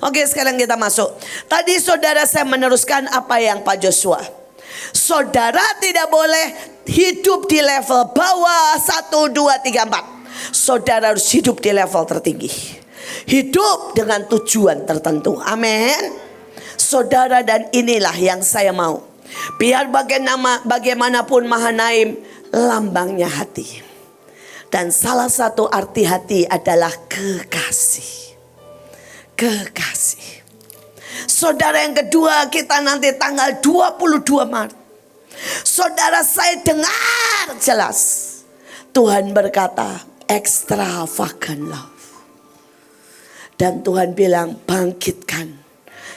Oke, sekarang kita masuk. Tadi saudara saya meneruskan apa yang Pak Joshua. Saudara tidak boleh hidup di level bawah 1, 2, 3, 4. Saudara harus hidup di level tertinggi. Hidup dengan tujuan tertentu. Amin. Saudara, dan inilah yang saya mau. Biar bagaimanapun Mahanaim lambangnya hati. Dan salah satu arti hati adalah kekasih. Kekasih. Saudara, yang kedua, kita nanti tanggal 22 Maret. Saudara, saya dengar jelas Tuhan berkata extravagant love. Dan Tuhan bilang bangkitkan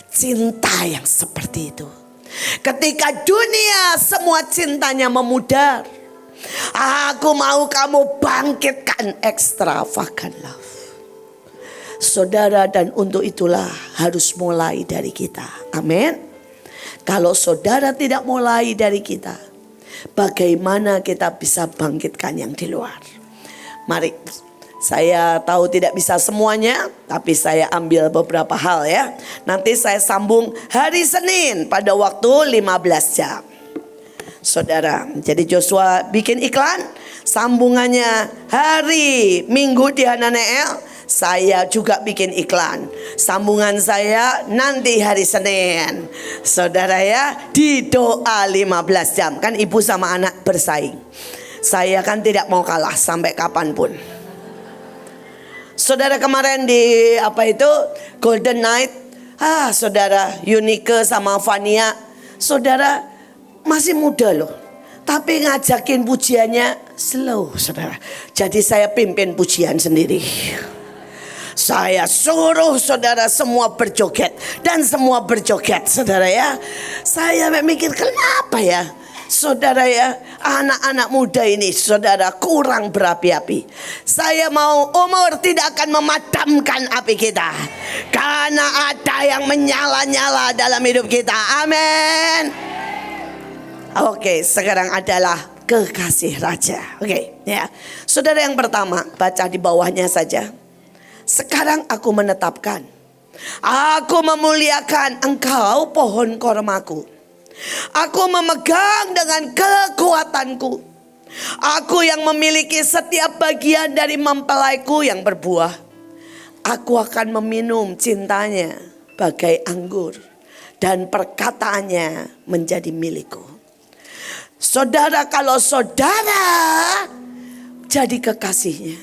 cinta yang seperti itu. Ketika dunia semua cintanya memudar, aku mau kamu bangkitkan extravagant love. Saudara, dan untuk itulah harus mulai dari kita. Amin. Kalau saudara tidak mulai dari kita, bagaimana kita bisa bangkitkan yang di luar? Mari, saya tahu tidak bisa semuanya, tapi saya ambil beberapa hal ya. Nanti saya sambung hari Senin pada waktu 15 jam. Saudara, jadi Joshua bikin iklan, sambungannya hari Minggu di Hananeel. Saya juga bikin iklan. Sambungan saya nanti hari Senin. Saudara ya, di doa 15 jam. Kan ibu sama anak bersaing. Saya kan tidak mau kalah sampai kapanpun. Saudara, kemarin di Golden Night. Saudara, Yunike sama Fania. Saudara masih muda loh. Tapi ngajakin pujiannya slow, saudara. Jadi saya pimpin pujian sendiri. Saya suruh saudara semua berjoget. Dan semua berjoget, saudara ya. Saya mikir kenapa ya, saudara ya, anak-anak muda ini saudara kurang berapi-api. Saya mau umur tidak akan memadamkan api kita. Karena ada yang menyala-nyala dalam hidup kita. Amin. Oke, sekarang adalah kekasih raja. Oke, ya. Saudara, yang pertama, baca di bawahnya saja. Sekarang aku menetapkan, aku memuliakan engkau pohon kormaku. Aku memegang dengan kekuatanku. Aku yang memiliki setiap bagian dari mempelaiku yang berbuah. Aku akan meminum cintanya bagai anggur, dan perkataannya menjadi milikku. Saudara, kalau saudara jadi kekasihnya,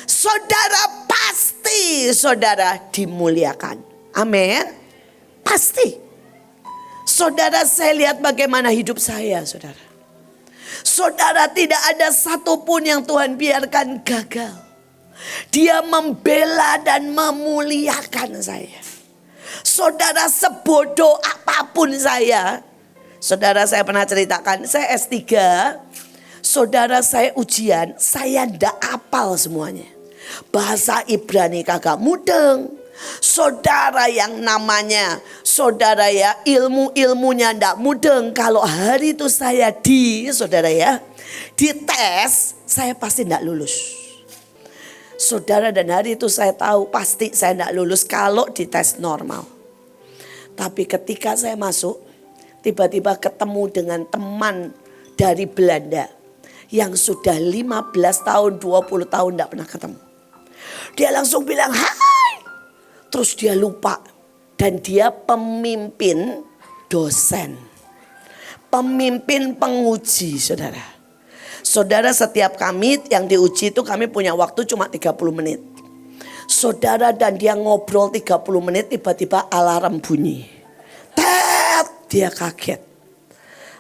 saudara pasti saudara dimuliakan. Amin. Pasti. Saudara, saya lihat bagaimana hidup saya, saudara. Saudara, tidak ada satupun yang Tuhan biarkan gagal. Dia membela dan memuliakan saya. Saudara, sebodoh apapun saya. Saudara, saya pernah ceritakan, saya S3. Saudara, saya ujian, saya ndak hafal semuanya. Bahasa Ibrani kagak mudeng. Saudara, yang namanya saudara ya, ilmunya ndak mudeng. Kalau hari itu saya saudara ya, dites, saya pasti ndak lulus. Saudara, dan hari itu saya tahu pasti saya ndak lulus kalau dites normal. Tapi ketika saya masuk, tiba-tiba ketemu dengan teman dari Belanda yang sudah 15 tahun, 20 tahun tidak pernah ketemu. Dia langsung bilang, hai. Terus dia lupa. Dan dia pemimpin dosen. Pemimpin penguji, saudara. Saudara, setiap kami yang diuji itu kami punya waktu cuma 30 menit. Saudara, dan dia ngobrol 30 menit, tiba-tiba alarm bunyi. Dia kaget.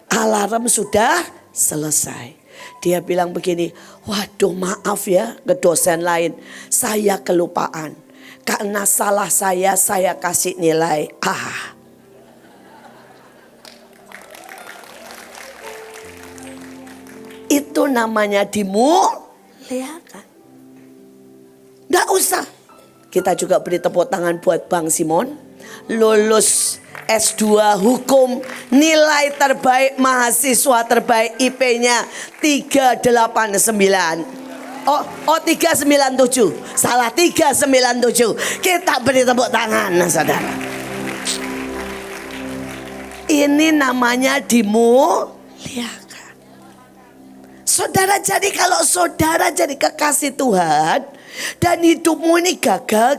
Alarm sudah selesai. Dia bilang begini, waduh maaf ya ke dosen lain. Saya kelupaan. Karena salah saya kasih nilai A. Itu namanya dimuliakan. Nggak usah. Kita juga beri tepuk tangan buat Bang Simon. Lulus S2 hukum, nilai terbaik, mahasiswa terbaik, IP-nya 389. Oh 397. Salah, 397. Kita beri tepuk tangan, saudara. Ini namanya dimuliakan. Saudara, jadi kalau saudara jadi kekasih Tuhan dan hidupmu ini gagal,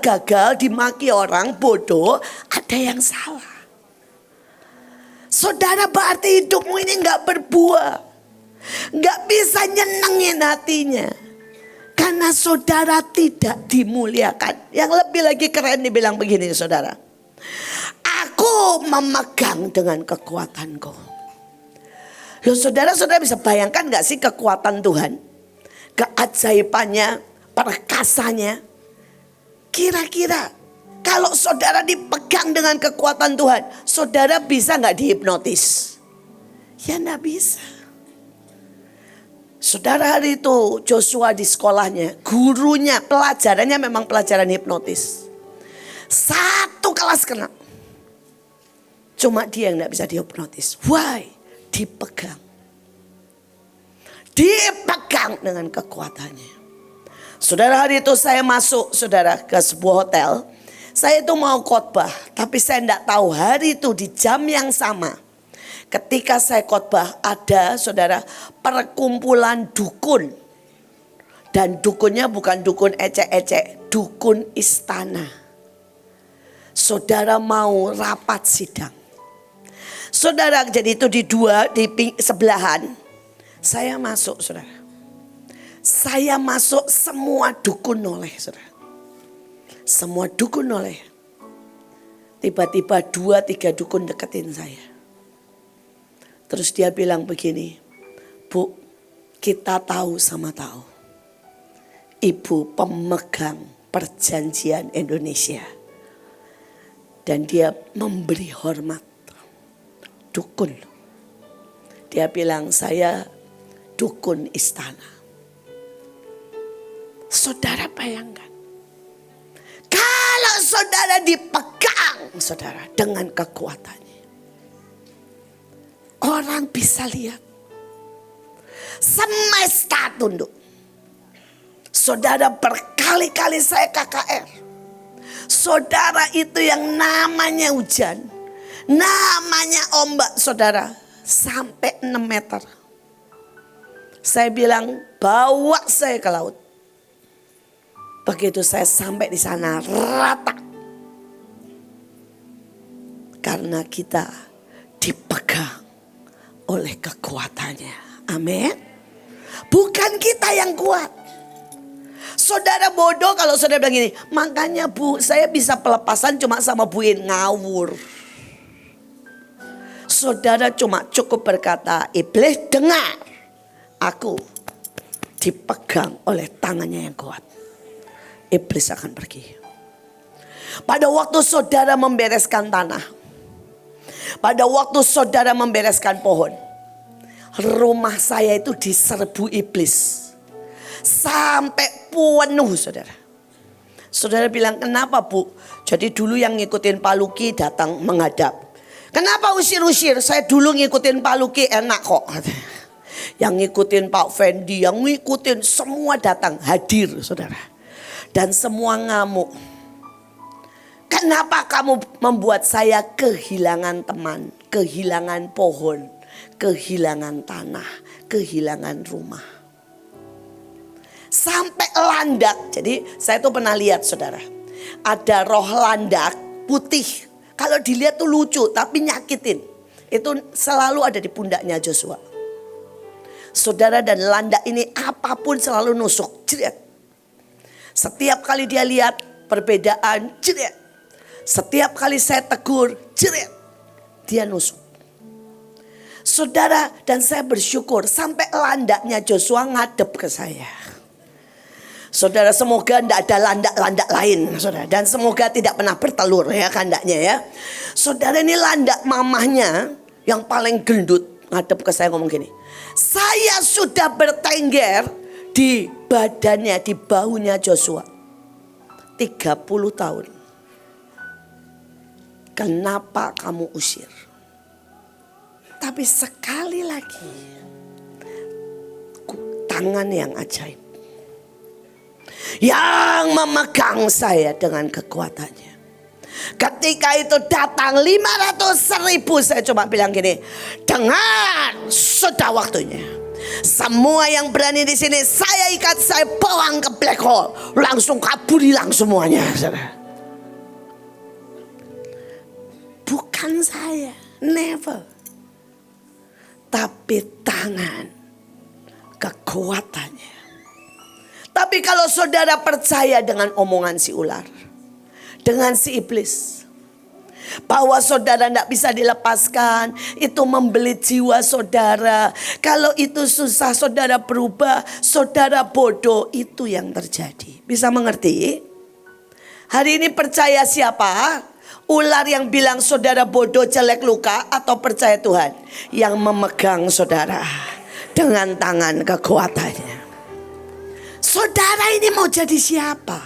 dimaki orang, bodoh, ada yang salah. Saudara, berarti hidupmu ini gak berbuah, gak bisa nyenengin hatinya, karena saudara tidak dimuliakan. Yang lebih lagi keren dibilang begini, saudara. Aku memegang dengan kekuatanku. Loh, saudara bisa bayangkan gak sih kekuatan Tuhan? Keajaibannya, perkasanya. Kira-kira kalau saudara dipegang dengan kekuatan Tuhan, saudara bisa gak dihipnotis? Ya gak bisa. Saudara, hari itu Joshua di sekolahnya, gurunya, pelajarannya memang pelajaran hipnotis. Satu kelas kena. Cuma dia yang gak bisa dihipnotis. Why? Dipegang. Dipegang dengan kekuatannya. Saudara, hari itu saya masuk, saudara, ke sebuah hotel. Saya itu mau khotbah, tapi saya tidak tahu hari itu di jam yang sama. Ketika saya khotbah, ada, saudara, perkumpulan dukun. Dan dukunnya bukan dukun ecek-ecek, dukun istana. Saudara mau rapat sidang. Saudara, jadi itu di sebelahan. Saya masuk, saudara. Saya masuk, semua dukun noleh, saudara. Semua dukun noleh. Tiba-tiba 2-3 dukun deketin saya. Terus dia bilang begini, Bu, kita tahu sama tahu. Ibu pemegang perjanjian Indonesia. Dan dia memberi hormat. Dukun. Dia bilang, saya dukun istana. Saudara bayangkan. Kalau saudara dipegang, saudara, dengan kekuatannya. Orang bisa lihat. Semesta tunduk. Saudara, berkali-kali saya KKR. Saudara, itu yang namanya hujan, namanya ombak, saudara, sampai 6 meter. Saya bilang, bawa saya ke laut. Begitu saya sampai di sana, rata. Karena kita dipegang oleh kekuatannya. Amin. Bukan kita yang kuat. Saudara bodoh kalau saudara bilang gini, makanya Bu, saya bisa pelepasan cuma sama Bu In. Ngawur. Saudara cuma cukup berkata, iblis dengar, aku dipegang oleh tangannya yang kuat. Iblis akan pergi. Pada waktu saudara membereskan tanah, pada waktu saudara membereskan pohon, rumah saya itu diserbu iblis. Sampai penuh, saudara. Saudara bilang, kenapa Bu? Jadi dulu yang ngikutin Pak Luki datang menghadap. Kenapa usir-usir? Saya dulu ngikutin Pak Luki enak kok. Yang ngikutin Pak Fendi, yang ngikutin semua datang hadir, saudara. Dan semua ngamuk. Kenapa kamu membuat saya kehilangan teman, kehilangan pohon, kehilangan tanah, kehilangan rumah. Sampai landak. Jadi saya tuh pernah lihat, saudara. Ada roh landak putih. Kalau dilihat tuh lucu tapi nyakitin. Itu selalu ada di pundaknya Joshua. Saudara, dan landak ini apapun selalu nusuk. Jerit. Setiap kali dia lihat perbedaan, jerit. Setiap kali saya tegur, jerit. Dia nusuk. Saudara, dan saya bersyukur sampai landaknya Joshua ngadep ke saya. Saudara, semoga tidak ada landak-landak lain, saudara. Dan semoga tidak pernah bertelur ya kandaknya ya. Saudara, ini landak mamahnya yang paling gendut ngadep ke saya ngomong gini. Saya sudah bertengger di badannya, di bahunya Joshua 30 tahun. Kenapa kamu usir? Tapi sekali lagi, tangan yang ajaib. yang memegang saya dengan kekuatannya. Ketika itu datang 500.000, saya cuma bilang gini, dengan sudah waktunya. Semua yang berani di sini saya ikat, saya bawa ke black hole, langsung kabur hilang semuanya. Bukan saya, never. Tapi tangan kekuatannya. Tapi kalau saudara percaya dengan omongan si ular, dengan si iblis, bahwa saudara tidak bisa dilepaskan, itu membelit jiwa saudara. Kalau itu susah saudara berubah, saudara bodoh, itu yang terjadi. Bisa mengerti? Hari ini percaya siapa? Ular yang bilang saudara bodoh, jelek, luka, atau percaya Tuhan yang memegang saudara dengan tangan kekuatannya? Saudara ini mau jadi siapa?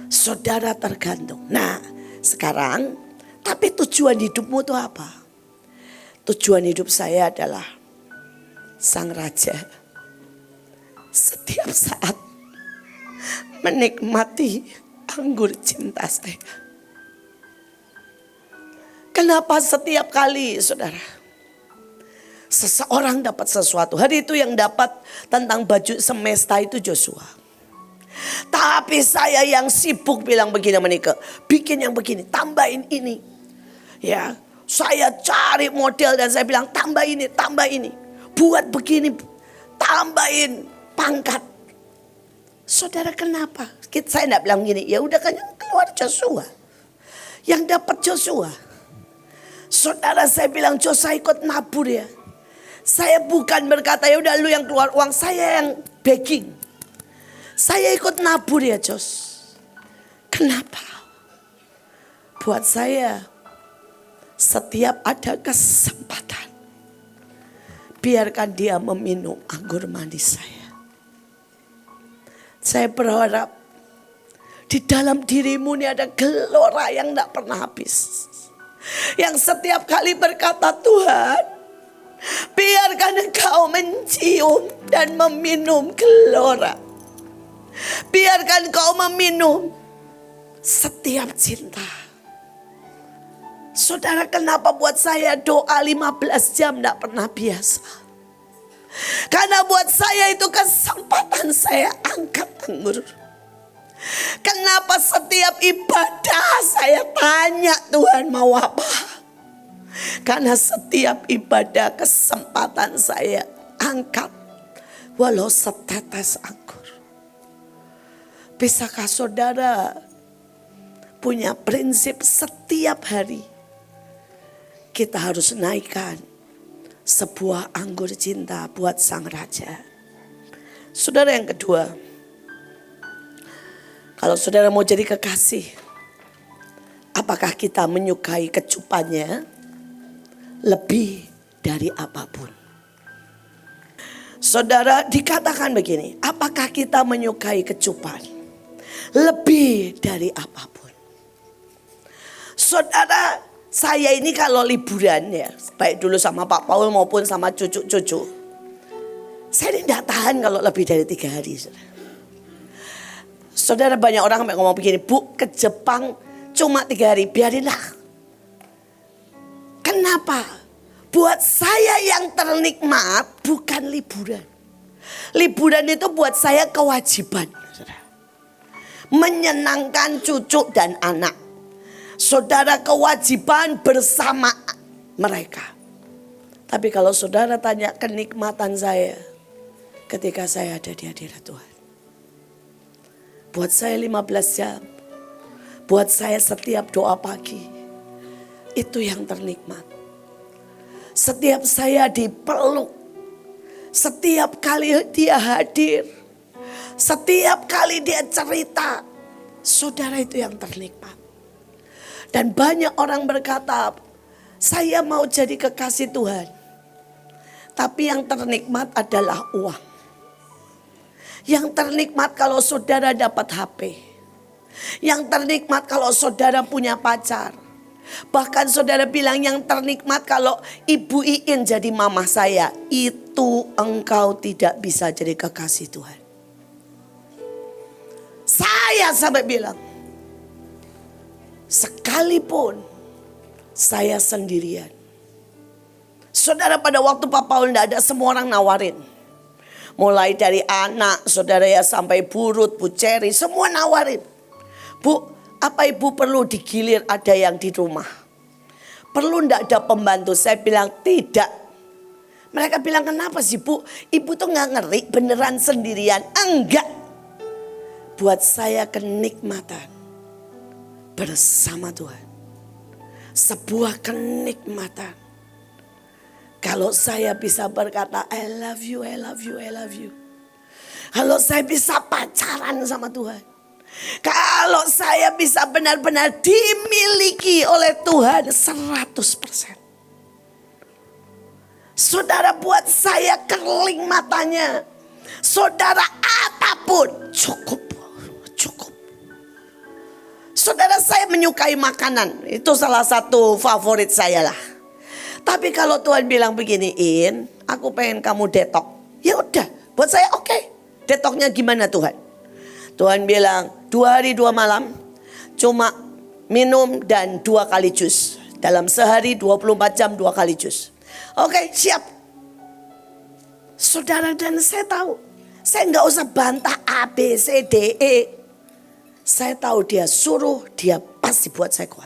Saudara tergantung. Nah, sekarang, tapi tujuan hidupmu itu apa? Tujuan hidup saya adalah sang raja. Setiap saat menikmati anggur cinta saya. Kenapa setiap kali, saudara, seseorang dapat sesuatu? Hari itu yang dapat tentang baju semesta itu Joshua. Tapi saya yang sibuk bilang begini sama Nike, bikin yang begini, tambahin ini. Ya, saya cari model dan saya bilang tambah ini, buat begini, tambahin pangkat. Saudara kenapa? Saya enggak bilang gini, ya udah kan yang keluar Joshua. Yang dapat Joshua. Saudara, saya bilang Joshua ikut nabur ya. Saya bukan berkata ya udah lu yang keluar uang, saya yang begging. Saya ikut nabur ya Jos. Kenapa? Buat saya setiap ada kesempatan, biarkan dia meminum anggur manis saya. Saya berharap di dalam dirimu ini ada gelora yang tidak pernah habis. Yang setiap kali berkata Tuhan, biarkan engkau mencium dan meminum gelora. Biarkan engkau meminum setiap cinta. Saudara, kenapa buat saya doa 15 jam tidak pernah biasa? Karena buat saya itu kesempatan saya angkat anggur. Kenapa setiap ibadah saya tanya Tuhan mau apa? Karena setiap ibadah kesempatan saya angkat walau setetes anggur. Bisakah saudara punya prinsip setiap hari kita harus naikkan sebuah anggur cinta buat sang raja? Saudara, yang kedua, kalau saudara mau jadi kekasih, apakah kita menyukai kecupannya lebih dari apapun? Saudara, dikatakan begini, apakah kita menyukai kecupan lebih dari apapun? Saudara, saya ini kalau liburan ya, baik dulu sama Pak Paul maupun sama cucu-cucu, saya ini tidak tahan kalau lebih dari 3 hari. Saudara, banyak orang sampai ngomong begini, Bu, ke Jepang cuma 3 hari, biarinlah. Kenapa? Buat saya yang ternikmat bukan liburan. Liburan itu buat saya kewajiban. Menyenangkan cucu dan anak. Saudara, kewajiban bersama mereka. Tapi kalau saudara tanya kenikmatan saya ketika saya ada di hadirat Tuhan. Buat saya 15 jam. Buat saya setiap doa pagi. Itu yang ternikmat. Setiap saya dipeluk. Setiap kali dia hadir. Setiap kali dia cerita. Saudara, itu yang ternikmat. Dan banyak orang berkata, saya mau jadi kekasih Tuhan. Tapi yang ternikmat adalah uang. Yang ternikmat kalau saudara dapat HP. Yang ternikmat kalau saudara punya pacar. Bahkan saudara bilang yang ternikmat kalau Ibu Iin jadi mama saya. Itu engkau tidak bisa jadi kekasih Tuhan. saya sampai bilang, sekalipun saya sendirian. Saudara, pada waktu Pak Paul tidak ada, semua orang nawarin. Mulai dari anak, saudara ya, sampai Burut, Bu Cherry, semua nawarin. Bu, apa ibu perlu digilir ada yang di rumah? Perlu tidak ada pembantu? Saya bilang tidak. Mereka bilang, kenapa sih Bu? Ibu tuh gak ngeri beneran sendirian. Enggak. Buat saya kenikmatan bersama Tuhan. Sebuah kenikmatan. Kalau saya bisa berkata, I love you, I love you, I love you. Kalau saya bisa pacaran sama Tuhan. Kalau saya bisa benar-benar dimiliki oleh Tuhan 100%. Saudara, buat saya kering matanya. Saudara, apapun cukup. Saudara, saya menyukai makanan. Itu salah satu favorit saya lah. Tapi kalau Tuhan bilang beginiin, aku pengen kamu detok. Ya udah, buat saya oke. Detoknya gimana Tuhan? Tuhan bilang 2 hari 2 malam cuma minum dan 2 kali jus. Dalam sehari 24 jam 2 kali jus. Oke, siap. Saudara, dan saya tahu, saya nggak usah bantah A, B, C, D, E. Saya tahu dia suruh, dia pasti buat saya kuat.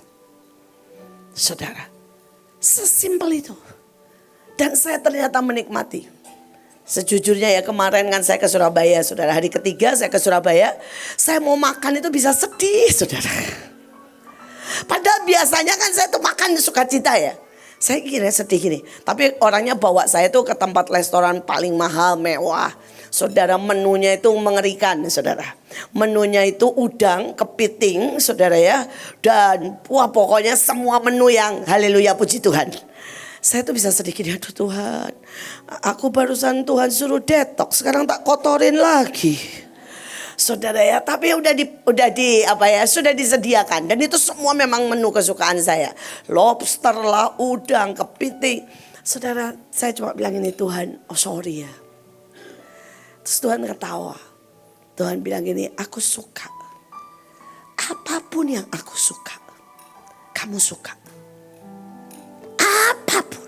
Saudara, sesimpel itu. Dan saya ternyata menikmati. Sejujurnya ya, kemarin kan saya ke Surabaya, saudara. Hari ketiga saya ke Surabaya. Saya mau makan itu bisa sedih, saudara. Padahal biasanya kan saya tuh makan sukacita ya. Saya kira sedih gini. Tapi orangnya bawa saya tuh ke tempat restoran paling mahal, mewah. Saudara, menunya itu mengerikan, saudara. Menunya itu udang, kepiting, saudara ya. Dan wah, pokoknya semua menu yang haleluya, puji Tuhan. Saya tuh bisa sedikit, aduh Tuhan, aku barusan Tuhan suruh detox, sekarang tak kotorin lagi. Saudara ya, tapi sudah disediakan, dan itu semua memang menu kesukaan saya. Lobster lah, udang, kepiting. Saudara, saya cuma bilang ini, Tuhan, oh sorry ya. Terus Tuhan ketawa. Tuhan bilang gini, aku suka. Apapun yang aku suka, kamu suka. Apapun.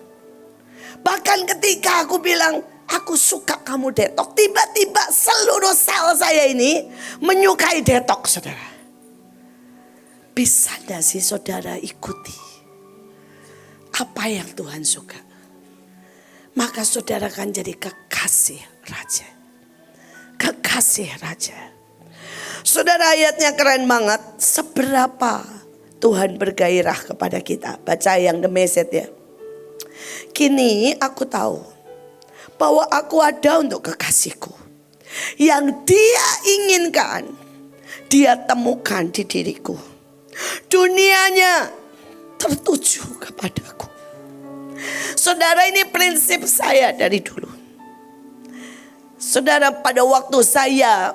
Bahkan ketika aku bilang, aku suka kamu detok. Tiba-tiba seluruh sel saya ini menyukai detok, saudara. Bisa gak sih saudara ikuti apa yang Tuhan suka? Maka saudara akan jadi kekasih Raja. Kekasih Raja. Saudara, ayatnya keren banget. Seberapa Tuhan bergairah kepada kita. Baca yang The Message ya. Kini aku tahu bahwa aku ada untuk kekasihku. Yang dia inginkan, dia temukan di diriku. Dunianya tertuju kepadaku. Saudara, ini prinsip saya dari dulu. Saudara, pada waktu saya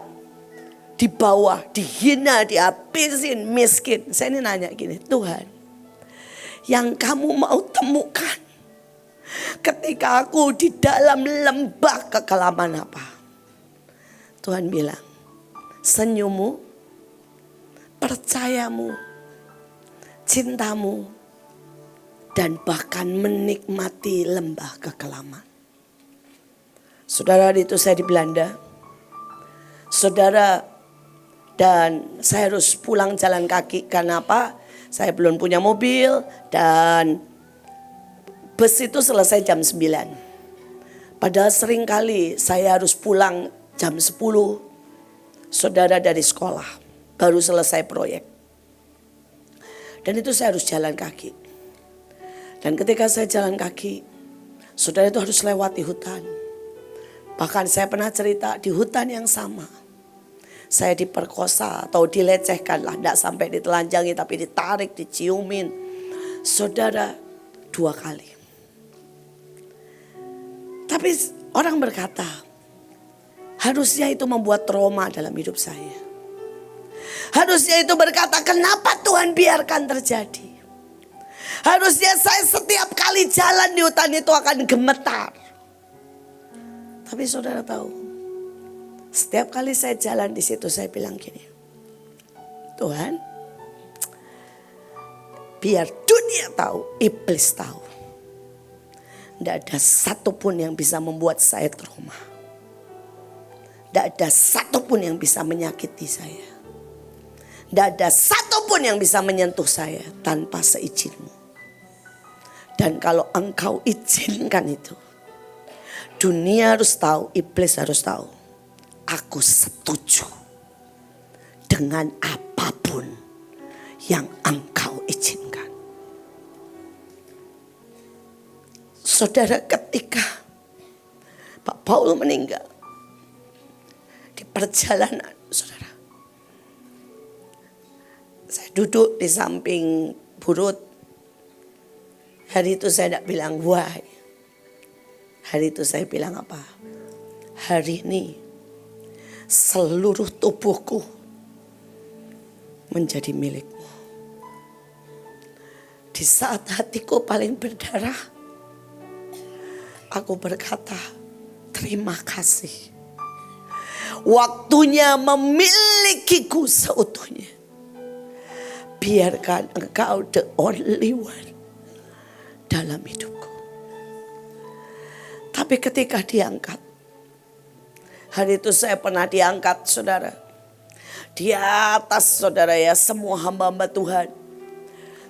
di bawah, dihina, dihabisin, miskin. Saya ini nanya gini, Tuhan, yang kamu mau temukan ketika aku di dalam lembah kekelaman apa? Tuhan bilang, senyummu, percayamu, cintamu, dan bahkan menikmati lembah kekelaman. Saudara, itu saya di Belanda. Saudara, dan saya harus pulang jalan kaki. Karena apa? Saya belum punya mobil dan bus itu selesai jam 9. Padahal sering kali saya harus pulang jam 10. Saudara, dari sekolah. Baru selesai proyek. Dan itu saya harus jalan kaki. Dan ketika saya jalan kaki, saudara, itu harus lewati hutan. Bahkan saya pernah cerita di hutan yang sama. Saya diperkosa atau dilecehkan lah. Tidak sampai ditelanjangi tapi ditarik, diciumin. Saudara, 2 kali. Tapi orang berkata, harusnya itu membuat trauma dalam hidup saya. Harusnya itu berkata, kenapa Tuhan biarkan terjadi? Harusnya saya setiap kali jalan di hutan itu akan gemetar. Tapi saudara tahu, setiap kali saya jalan di situ saya bilang gini, Tuhan, biar dunia tahu, iblis tahu. Tidak ada satupun yang bisa membuat saya trauma. Tidak ada satupun yang bisa menyakiti saya. Tidak ada satupun yang bisa menyentuh saya tanpa seizin-Mu. Dan kalau Engkau izinkan itu, dunia harus tahu, iblis harus tahu. Aku setuju dengan apapun yang Engkau izinkan. Saudara, ketika Pak Paul meninggal di perjalanan, saudara, saya duduk di samping Burut. Hari itu saya tidak bilang wah. Hari itu saya bilang apa? Hari ini seluruh tubuhku menjadi milik-Mu. Di saat hatiku paling berdarah, aku berkata, terima kasih. Waktunya memilikiku seutuhnya. Biarkan Engkau the only one dalam hidupku. Tapi ketika diangkat, hari itu saya pernah diangkat, saudara. Di atas, saudara, ya, semua hamba-hamba Tuhan.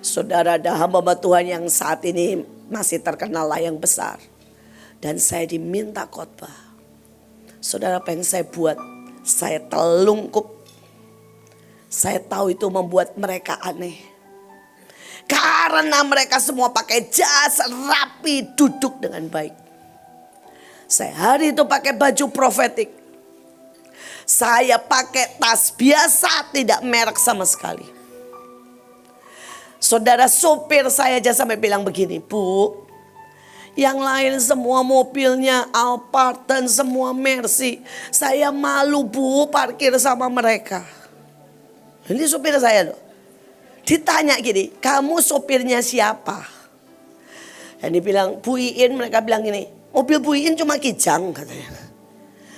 Saudara, ada hamba-hamba Tuhan yang saat ini masih terkenal lah yang besar. Dan saya diminta khotbah. Saudara, apa yang saya buat? Saya telungkup. Saya tahu itu membuat mereka aneh. Karena mereka semua pakai jas rapi, duduk dengan baik. Saya hari itu pakai baju profetik. Saya pakai tas biasa, tidak merek sama sekali. Saudara, sopir saya aja sampai bilang begini, Bu, yang lain semua mobilnya Alphard dan semua Mercy. Saya malu, Bu, parkir sama mereka. Ini sopir saya loh. Ditanya gini, kamu sopirnya siapa? Dan dibilang Bu Iin, mereka bilang gini, mobil Bu Iin cuma Kijang katanya.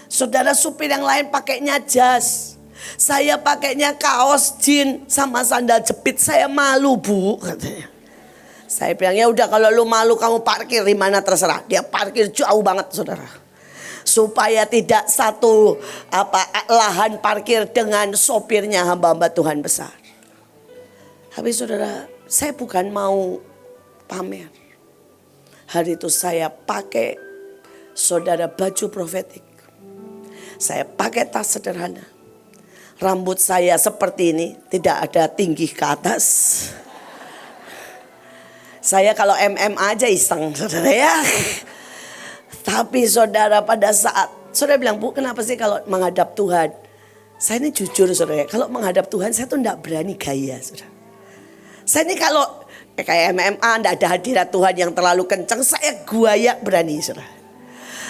Saudara, supir yang lain pakainya jas. Saya pakainya kaos jeans sama sandal jepit. Saya malu, Bu, katanya. Saya bilang, ya udah kalau lu malu kamu parkir di mana terserah. Dia parkir jauh banget, saudara. Supaya tidak satu lahan parkir dengan sopirnya hamba-hamba Tuhan besar. Tapi saudara, saya bukan mau pamer. Hari itu saya pakai, saudara, baju profetik. Saya pakai tas sederhana. Rambut saya seperti ini, tidak ada tinggi ke atas. Saya kalau aja iseng, saudara, ya. Tapi saudara, pada saat saudara bilang, Bu, kenapa sih kalau menghadap Tuhan? Saya ini jujur, saudara, kalau menghadap Tuhan saya tuh enggak berani gaya, saudara. Saya ini kalau kayak enggak ada hadirat Tuhan yang terlalu kencang, saya guayak berani, saudara.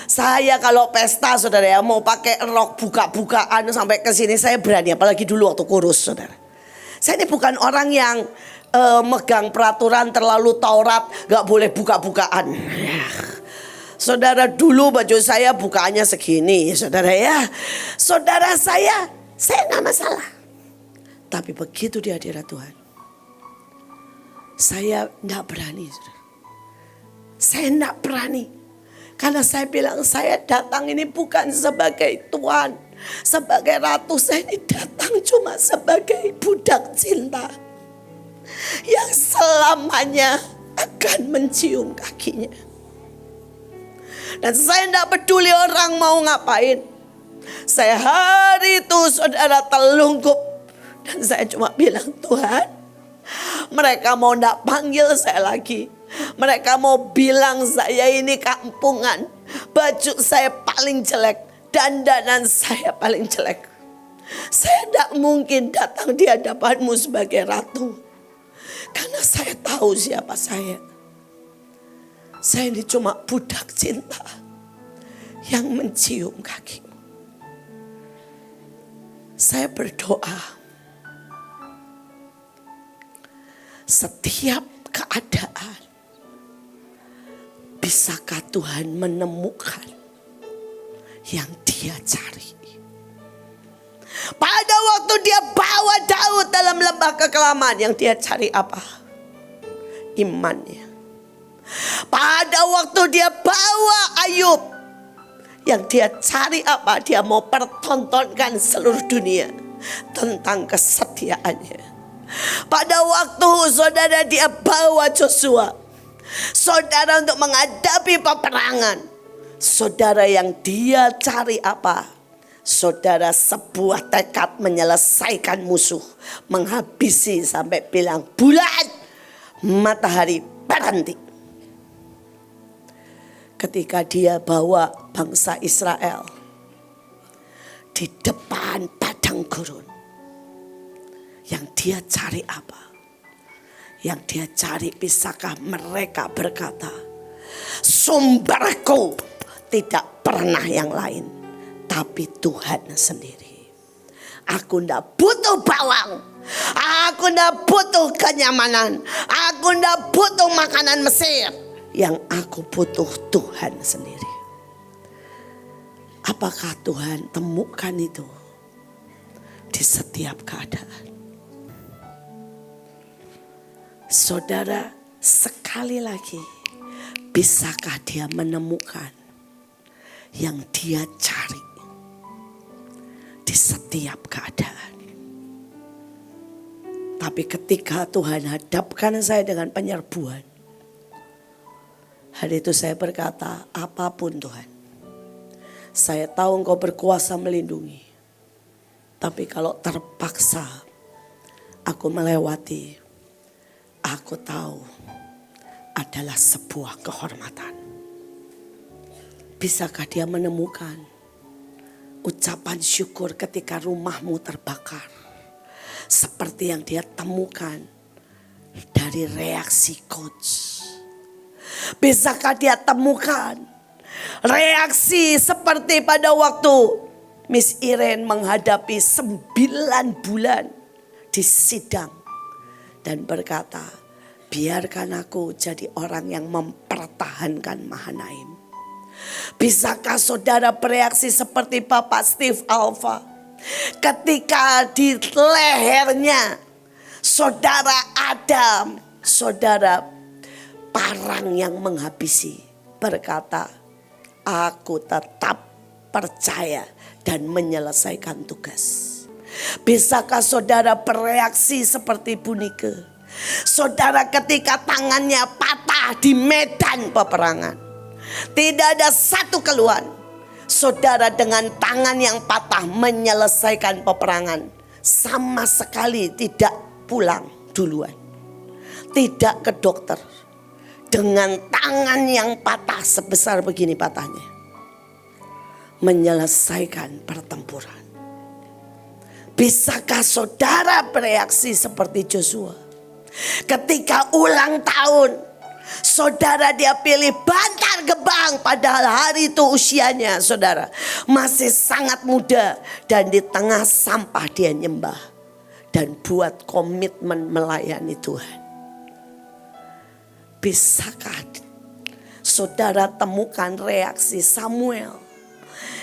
Saya kalau pesta, saudara, ya, mau pakai rok buka-bukaan sampai ke sini saya berani, apalagi dulu waktu kurus, saudara. Saya ini bukan orang yang megang peraturan terlalu Taurat, gak boleh buka-bukaan. Saudara, dulu baju saya bukaannya segini, saudara, ya. Saudara, saya gak masalah. Tapi begitu di hadirat Tuhan, saya gak berani, saudara. Saya gak berani. Karena saya bilang, saya datang ini bukan sebagai tuan, sebagai ratu. Saya ini datang cuma sebagai budak cinta yang selamanya akan mencium kakinya. Dan saya tidak peduli orang mau ngapain. Saya hari itu, saudara, telungkup. Dan saya cuma bilang, Tuhan, mereka mau tidak panggil saya lagi. Mereka mau bilang saya ini kampungan. Baju saya paling jelek. Dandanan saya paling jelek. Saya tidak mungkin datang di hadapanmu sebagai ratu. Karena saya tahu siapa saya. Saya ini cuma budak cinta yang mencium kakimu. Saya berdoa. Setiap keadaan, bisakah Tuhan menemukan yang Dia cari? Pada waktu dia bawa Daud dalam lembah kekelaman, yang dia cari apa? Imannya. Pada waktu dia bawa Ayub, yang dia cari apa? Dia mau pertontonkan seluruh dunia tentang kesetiaannya. Pada waktu saudara dia bawa Joshua, saudara untuk menghadapi peperangan, saudara yang dia cari apa? Saudara sebuah tekad menyelesaikan musuh, menghabisi sampai bilang bulan, matahari berhenti. Ketika dia bawa bangsa Israel di depan padang gurun, yang dia cari apa? Yang dia cari, bisakah mereka berkata, sumberku tidak pernah yang lain, tapi Tuhan sendiri. Aku tidak butuh bawang, aku tidak butuh kenyamanan, aku tidak butuh makanan Mesir. Yang aku butuh Tuhan sendiri. Apakah Tuhan temukan itu di setiap keadaan? Saudara, sekali lagi, bisakah dia menemukan yang dia cari di setiap keadaan? Tapi ketika Tuhan hadapkan saya dengan penyerbuan, hari itu saya berkata, apapun Tuhan, saya tahu Engkau berkuasa melindungi. Tapi kalau terpaksa aku melewati, aku tahu adalah sebuah kehormatan. Bisakah dia menemukan ucapan syukur ketika rumahmu terbakar? Seperti yang dia temukan dari reaksi coach. Bisakah dia temukan reaksi seperti pada waktu Miss Irene menghadapi 9 bulan di sidang dan berkata, biarkan aku jadi orang yang mempertahankan Mahanaim. Bisakah saudara bereaksi seperti Bapak Steve Alfa ketika di lehernya saudara Adam, saudara parang yang menghabisi, berkata, aku tetap percaya dan menyelesaikan tugas. Bisakah saudara bereaksi seperti Bunike? Saudara ketika tangannya patah di medan peperangan, tidak ada satu keluhan. Saudara dengan tangan yang patah menyelesaikan peperangan. Sama sekali tidak pulang duluan, tidak ke dokter. Dengan tangan yang patah sebesar begini patahnya, menyelesaikan pertempuran. Bisakah saudara bereaksi seperti Joshua? Ketika ulang tahun, saudara dia pilih Bantar Gebang, padahal hari itu usianya saudara masih sangat muda. Dan di tengah sampah dia nyembah dan buat komitmen melayani Tuhan. Bisakah saudara temukan reaksi Samuel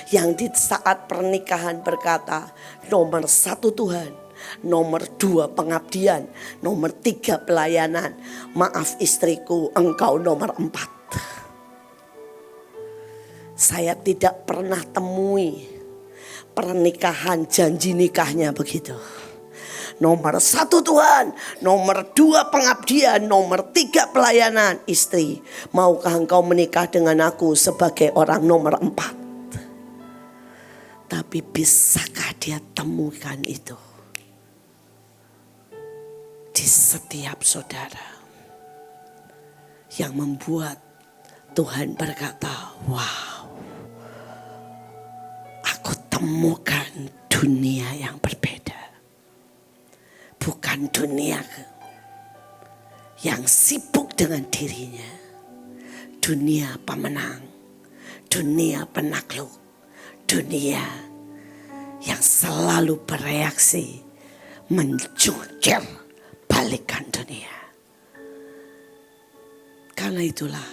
yang di saat pernikahan berkata, nomor 1 Tuhan, nomor 2 pengabdian, nomor 3 pelayanan. Maaf istriku, engkau nomor 4. Saya tidak pernah temui pernikahan janji nikahnya begitu. Nomor 1 Tuhan, nomor 2 pengabdian, nomor 3 pelayanan. Istri, maukah engkau menikah dengan aku sebagai orang nomor 4? Tapi bisakah dia temukan itu di setiap saudara yang membuat Tuhan berkata, wow, aku temukan dunia yang berbeda. Bukan dunia yang sibuk dengan dirinya. Dunia pemenang, dunia penakluk, dunia yang selalu bereaksi menjungkir balikan dunia. Karena itulah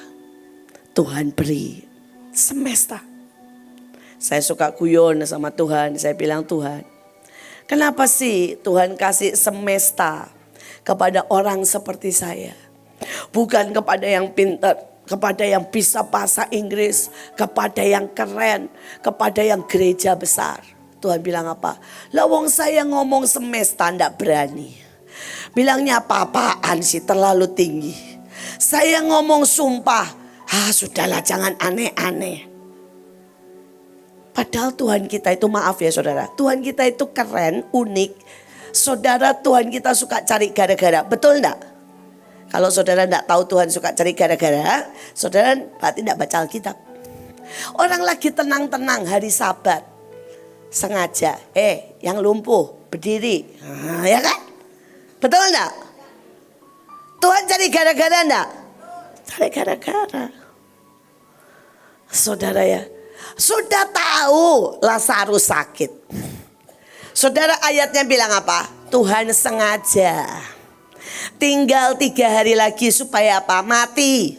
Tuhan beri semesta. Saya suka guyon sama Tuhan. Saya bilang, Tuhan, Kenapa sih Tuhan kasih semesta kepada orang seperti saya? Bukan kepada yang pintar, kepada yang bisa bahasa Inggris, kepada yang keren, kepada yang gereja besar. Tuhan bilang apa? Lawong saya ngomong semesta ndak berani. Bilangnya apa-apaan sih, terlalu tinggi. Saya ngomong sumpah, sudahlah jangan aneh-aneh. Padahal Tuhan kita itu, maaf ya saudara, Tuhan kita itu keren, unik. Saudara, Tuhan kita suka cari gara-gara, betul enggak? Kalau saudara enggak tahu Tuhan suka cari gara-gara, saudara berarti enggak baca Alkitab. Orang lagi tenang-tenang hari Sabat, sengaja, yang lumpuh berdiri, ya kan? Betul enggak? Tuhan cari gara-gara enggak? Cari gara-gara. Saudara ya, sudah tahu Lazarus sakit. Saudara, ayatnya bilang apa? Tuhan sengaja tinggal 3 hari lagi supaya apa? Mati.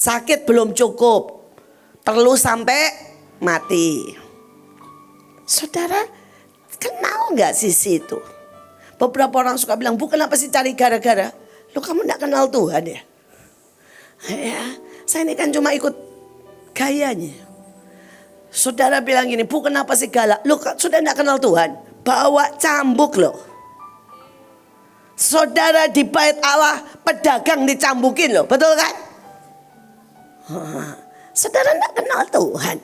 Sakit belum cukup, perlu sampai mati. Saudara, kenal gak sisi itu? Beberapa orang suka bilang, Bu kenapa sih cari gara-gara? Loh, kamu gak kenal Tuhan ya? Ya, saya ini kan cuma ikut gayanya. Saudara bilang gini, Bu kenapa sih galak? Loh, sudah gak kenal Tuhan? Bawa cambuk loh. Saudara di bait Allah, pedagang dicambukin loh, betul kan? Saudara gak kenal Tuhan.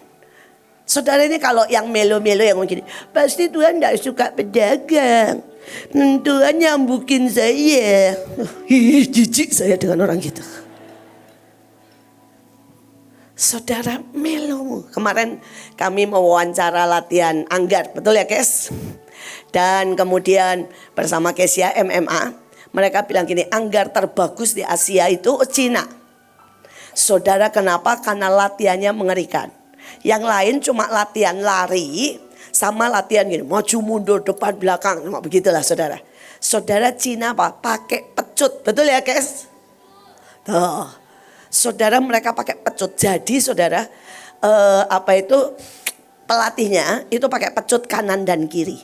Saudara ini kalau yang melo-melo yang begini, pasti Tuhan gak suka pedagang. Tuhan nyambukin saya. Jijik saya dengan orang gitu. Saudara melo. Kemarin kami mewawancara latihan Anggar, betul ya guys? Dan kemudian bersama Kesia MMA, mereka bilang gini, Anggar terbagus di Asia itu Cina. Saudara kenapa? Karena latihannya mengerikan. Yang lain cuma latihan lari sama latihan gini, maju mundur depan belakang, cuma begitulah saudara. Saudara Cina apa? Pakai pecut, betul ya guys? Tuh. Saudara mereka pakai pecut. Jadi saudara pelatihnya itu pakai pecut kanan dan kiri.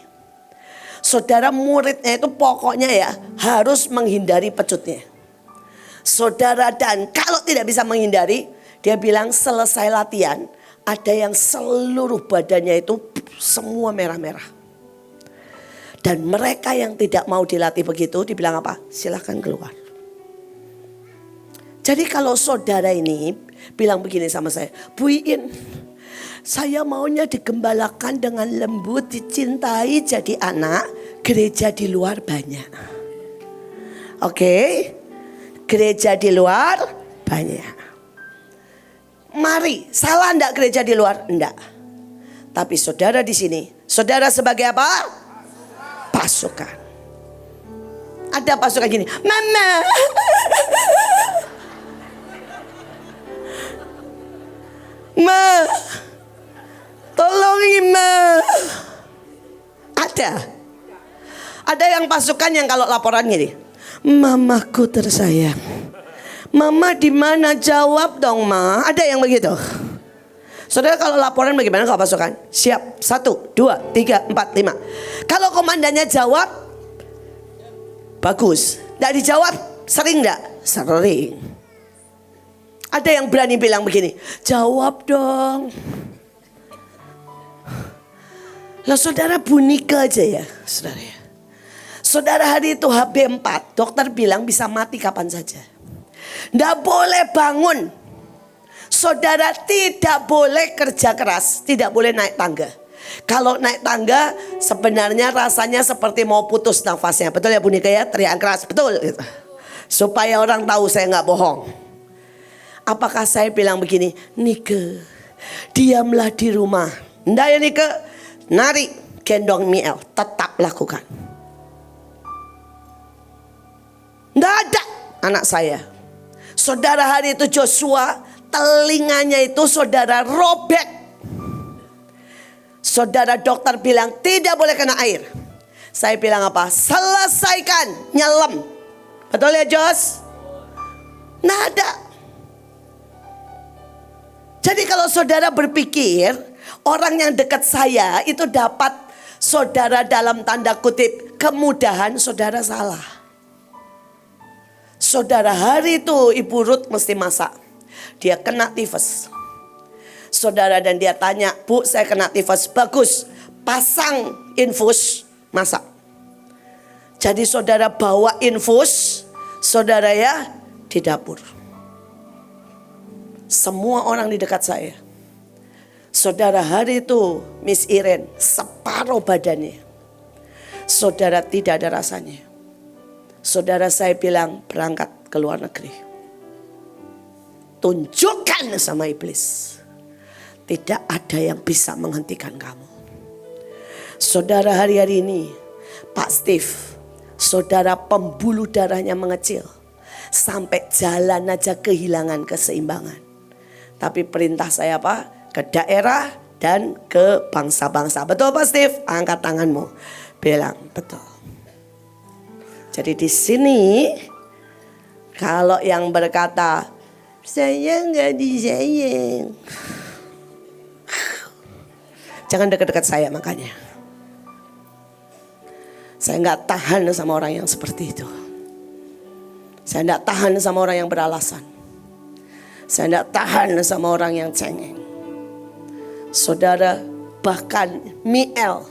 Saudara muridnya itu pokoknya ya harus menghindari pecutnya. Saudara, dan kalau tidak bisa menghindari, dia bilang selesai latihan ada yang seluruh badannya itu semua merah-merah. Dan mereka yang tidak mau dilatih begitu dibilang apa? Silahkan keluar. Jadi kalau saudara ini bilang begini sama saya, Bu Iin, saya maunya digembalakan dengan lembut, dicintai jadi anak, gereja di luar banyak. Oke, gereja di luar banyak. Mari, salah enggak gereja di luar? Enggak. Tapi saudara di sini, saudara sebagai apa? Pasukan. Ada pasukan gini, Mama. Ma, tolongin Ma. Ada yang pasukan yang kalau laporan gini, Mamaku tersayang. Mama di mana? Jawab dong Ma. Ada yang begitu. Saudara kalau laporan bagaimana kalau pasukan? Siap, 1, 2, 3, 4, 5. Kalau komandannya jawab, bagus. Tidak dijawab, sering tidak? Sering. Ada yang berani bilang begini, jawab dong. Lah saudara bunika aja ya, saudara ya. Saudara hari itu HB4, dokter bilang bisa mati kapan saja. Tidak boleh bangun. Saudara tidak boleh kerja keras, tidak boleh naik tangga. Kalau naik tangga sebenarnya rasanya seperti mau putus nafasnya. Betul ya Bu Nika ya, teriak keras, betul gitu. Supaya orang tahu saya nggak bohong. Apakah saya bilang begini, Nike, diamlah di rumah. Nggak ya Nike, nari gendong Miel, tetap lakukan. Nggak ada anak saya. Saudara hari itu Joshua, telinganya itu saudara robek. Saudara dokter bilang tidak boleh kena air. Saya bilang apa? Selesaikan, nyelam. Betul ya Jos? Nggak ada. Jadi kalau saudara berpikir orang yang dekat saya itu dapat saudara dalam tanda kutip kemudahan, saudara salah. Saudara hari itu Ibu Ruth mesti masak. Dia kena tifus. Saudara dan dia tanya, "Bu, saya kena tifus." Bagus, pasang infus, masak. Jadi saudara bawa infus, saudara ya di dapur. Semua orang di dekat saya. Saudara hari itu Miss Iren separuh badannya. Saudara tidak ada rasanya. Saudara saya bilang berangkat ke luar negeri. Tunjukkan sama iblis. Tidak ada yang bisa menghentikan kamu. Saudara hari-hari ini Pak Steve, saudara pembuluh darahnya mengecil. Sampai jalan aja kehilangan keseimbangan. Tapi perintah saya apa? Ke daerah dan ke bangsa-bangsa. Betul Pak Steve? Angkat tanganmu. Bilang betul. Jadi di sini kalau yang berkata saya nggak disayang, jangan dekat-dekat saya makanya. Saya nggak tahan sama orang yang seperti itu. Saya nggak tahan sama orang yang beralasan. Saya nggak tahan sama orang yang cengeng. Saudara, bahkan Miel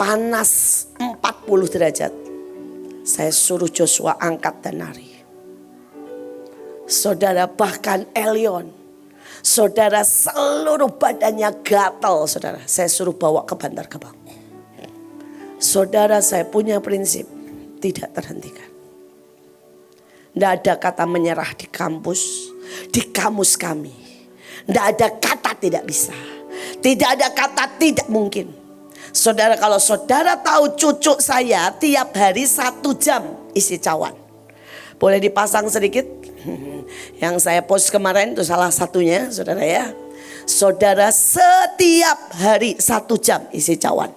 panas 40 derajat. Saya suruh Joshua angkat dan nari. Saudara, bahkan Elion, saudara seluruh badannya gatal, saudara. Saya suruh bawa ke Bantar Gebang. Saudara, saya punya prinsip tidak terhentikan. Tidak ada kata menyerah di kampus, di kamus kami. Tidak ada kata tidak bisa. Tidak ada kata tidak mungkin. Saudara, kalau saudara tahu cucu saya tiap hari 1 jam isi cawan. Boleh dipasang sedikit? Yang saya post kemarin itu salah satunya, saudara ya. Saudara setiap hari 1 jam isi cawan.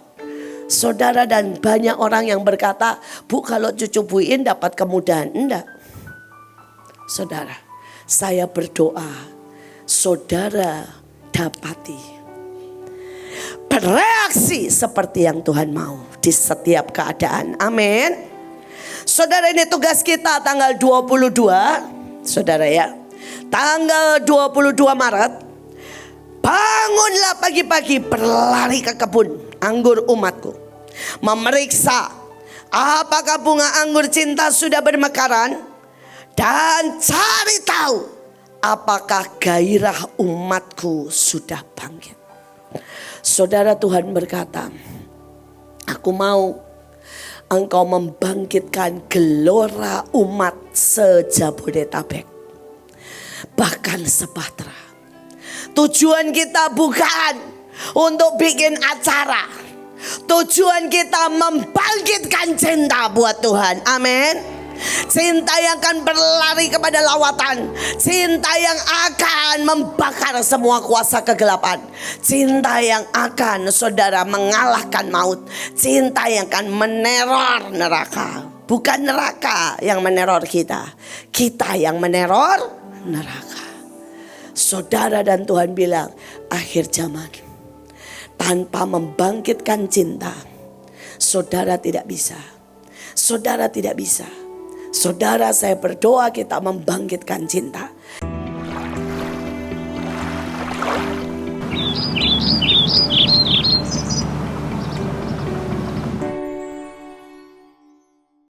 Saudara, dan banyak orang yang berkata, "Bu, kalau cucu Bu In dapat kemudahan." Enggak. Saudara, saya berdoa saudara dapati bereaksi seperti yang Tuhan mau di setiap keadaan. Amin. Saudara, ini tugas kita tanggal 22. Saudara ya, tanggal 22 Maret. Bangunlah pagi-pagi, berlari ke kebun anggur umatku. Memeriksa apakah bunga anggur cinta sudah bermekaran. Dan cari tahu apakah gairah umatku sudah bangkit. Saudara, Tuhan berkata, aku mau engkau membangkitkan gelora umat se-Jabodetabek. Bahkan sejahtera. Tujuan kita bukan untuk bikin acara. Tujuan kita membangkitkan cinta buat Tuhan. Amin. Cinta yang akan berlari kepada lawatan. Cinta yang akan membakar semua kuasa kegelapan. Cinta yang akan, saudara, mengalahkan maut. Cinta yang akan meneror neraka. Bukan neraka yang meneror kita. Kita yang meneror neraka. Saudara, dan Tuhan bilang akhir zaman tanpa membangkitkan cinta, saudara tidak bisa. Saudara tidak bisa. Saudara, saya berdoa kita membangkitkan cinta.